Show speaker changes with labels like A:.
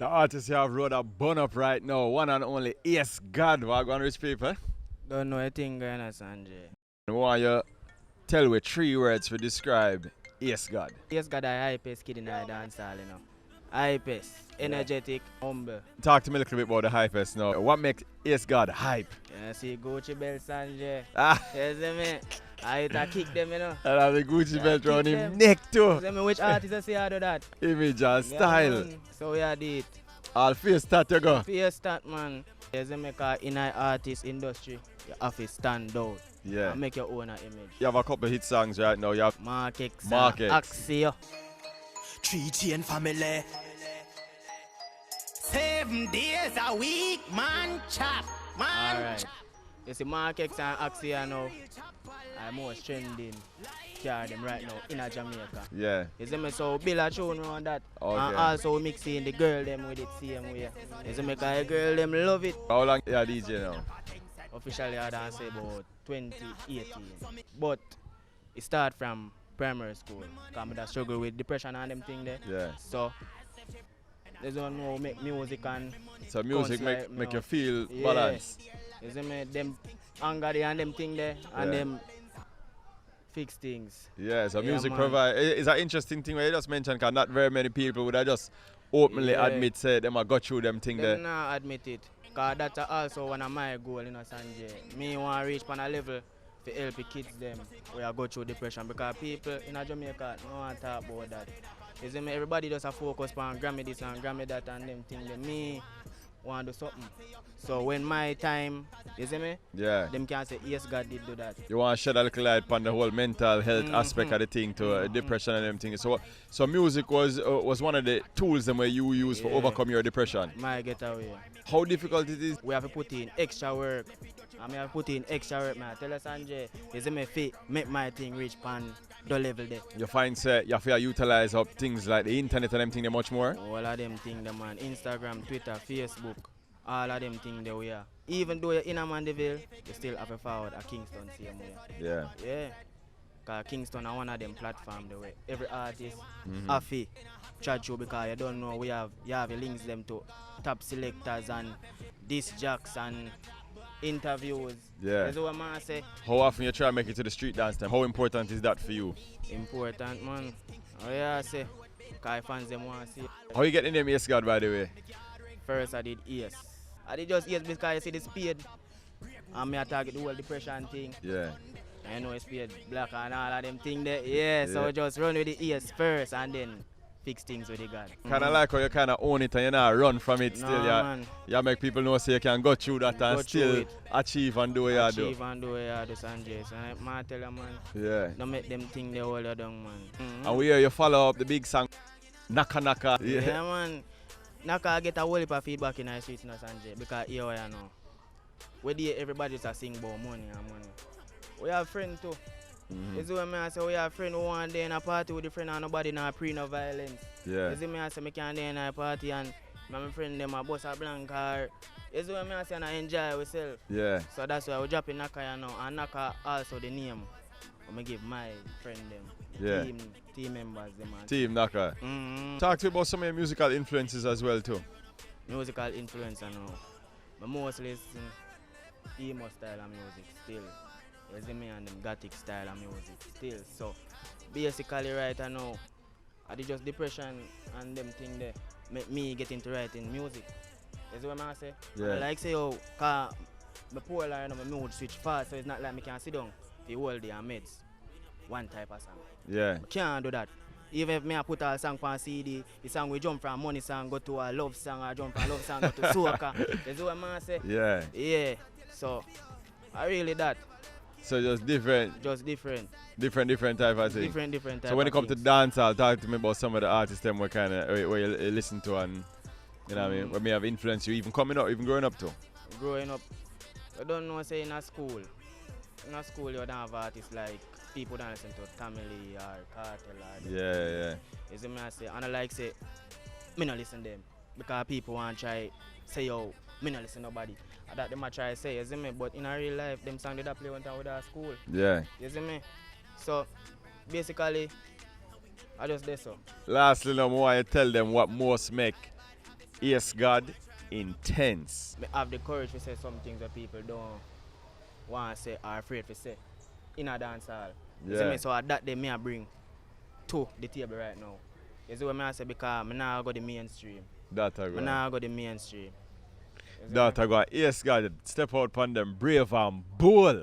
A: The artist you have wrote a bun up right now, one and only Yes God. What going rich people?
B: Don't know a thing going on, Sanjay.
A: I want you tell me 3 words to describe Yes God.
B: Yes, God, I hypest kid in the dance hall, you know. Hypest, energetic, humble.
A: Talk to me a little bit about the hypest now. What makes Yes God hype?
B: Yeah, see Gucci belt, Sanjay.
A: Ah,
B: You see me? I hit a kick them, you know.
A: and have the Gucci belt
B: kick
A: around him
B: them.
A: neck
B: You
A: too.
B: see me? Which artist I say I do that?
A: Image and
B: Yeah,
A: style.
B: man. So we are did.
A: All face that you go.
B: Face that, man. You see me? Cause in our artist industry, you have to stand out.
A: Yeah.
B: And make your own image.
A: You have a couple hit songs right now. You have
B: Mark X,
A: Mark X.
B: Axio.
C: 3 chain family. 7 days a week, man, chop, man.
B: Alright. You see Mark X and Axia now, I'm most trending car them right now in Jamaica.
A: yeah.
B: You see me, so Bill a tune on that.
A: Okay.
B: And also mixing the girl them with it same way. You see me, cause the girl them love it.
A: How long you are DJ now?
B: Officially I done say about 2018. But it start from primary school. Cause I struggle with depression and them thing there.
A: Yeah.
B: So they don't know make music and
A: So music
B: Counts
A: make
B: like,
A: you feel
B: yeah.
A: balanced.
B: you see me, them anger there and them thing there and
A: Yeah.
B: them fix things.
A: Yeah, so
B: Yeah,
A: music
B: man.
A: provide. It's an interesting thing where you just mentioned because not very many people would have just openly
B: Yeah.
A: admit say them a got through them thing
B: Them
A: there.
B: not admit it. Cause that's also one of my goals, you know, Sanjay. Me want to reach on a level to help the kids them where I go through depression because people in Jamaica no want to talk about that. You see me, everybody just a focus on Grammy this and Grammy that and them thing. Me want to do something. So when my time, you see me,
A: Yeah.
B: them can say, yes, God did do that.
A: You want to shed a little light on the whole mental health aspect of the thing to depression and them things. So music was one of the tools them where you use for
B: Yeah.
A: overcome your depression.
B: My getaway.
A: How difficult it is?
B: We have to put in extra work. I mean, I have to put in extra work, man. Tell us, Sanjay, you see me fit, make my thing reach pan the level there.
A: You find say you have to utilize up things like the internet and them thing much more.
B: All of them things, them man. Instagram, Twitter, Facebook, all of them things there we are. Even though you're in a Mandeville, you still have to forward a Kingston same way.
A: Yeah.
B: Yeah. Because Kingston are one of them platforms the way every artist have to chat you because you don't know you have the links them to top selectors and disc jocks and interviews.
A: Yeah.
B: That's what man say.
A: How often you try to make it to the street dance time? How important is that for you?
B: Important man. Oh yeah, I say. Because fans them want to see.
A: How you get the name Yes God by the way?
B: First I did yes. I did just yes because you see the speed. And me I target the whole depression thing.
A: Yeah.
B: I know it's speed black and all of them thing there. Yeah, so
A: Yeah.
B: just run with the ears first and then fix things with the God.
A: Kind of like how you kind of own it and you not run from it
B: No,
A: still.
B: man.
A: You make people know so you can go through that and
B: Go
A: still
B: through it.
A: achieve and do what you do.
B: Achieve and do what you do, Sanjay. So I tell you, man,
A: Yeah.
B: don't make them think they hold you down, man.
A: And we hear you follow up the big song Naka Naka.
B: Yeah, man. Naka get a whole heap of feedback in the streets, you know, Sanjay, because here you know. Where there everybody just sing about money and money. We have friends too. You see what I say? We have friends who want day in a party with the friend and nobody not pre no violence.
A: Yeah.
B: You see me I say I can't day in a party and my friend them a bust a blank car. You see what I say and I enjoy ourselves.
A: Yeah.
B: So that's why we dropping Naka you know and Naka also the name. I'm give my friend them.
A: Yeah.
B: Team members them and
A: Team Naka. Talk to you about some of your musical influences as well too.
B: musical influence I know. But mostly listen emo style of music still. You see me and them gothic style of music still. So basically right now I did just depression and them thing there make me get into writing music. You see what I say?
A: Yeah.
B: And like say oh cause my poor line my mood switch fast so it's not like me can sit down the whole day and meds one type of song.
A: Yeah.
B: I can't do that. Even if me I put a song on CD, the song will jump from money song go to a love song or jump from love song go to soca. You see what I say?
A: Yeah.
B: Yeah. So I really that.
A: So just different
B: Just
A: type of thing.
B: different type
A: So when it
B: of
A: comes to
B: things.
A: dancehall, talk to me about some of the artists them where kind of where you listen to and you know what I mean, what may have influenced you even coming up, even growing up too.
B: Growing up, I don't know say in a school. In a school you don't have artists like people don't listen to Tamale or Cartel or them.
A: Yeah.
B: You see me I say, and I like say, me not listen them because people want to try say yo, me not listen nobody. And that them a try say, you see me, but in a real life, them song they da play one time with our school.
A: Yeah.
B: You see me? So basically, I just did so.
A: Lastly, now, I want you to tell them what most make Yes, God, intense.
B: Me have the courage to say some things that people don't want to say or afraid to say in a dance hall. You see
A: Yeah.
B: me? So that they may I bring to the table right now. You see what I say? Because I now go the mainstream.
A: That I
B: I
A: go.
B: now go the mainstream. You see
A: That
B: me?
A: I go. Yes, God, step out upon them brave and bold.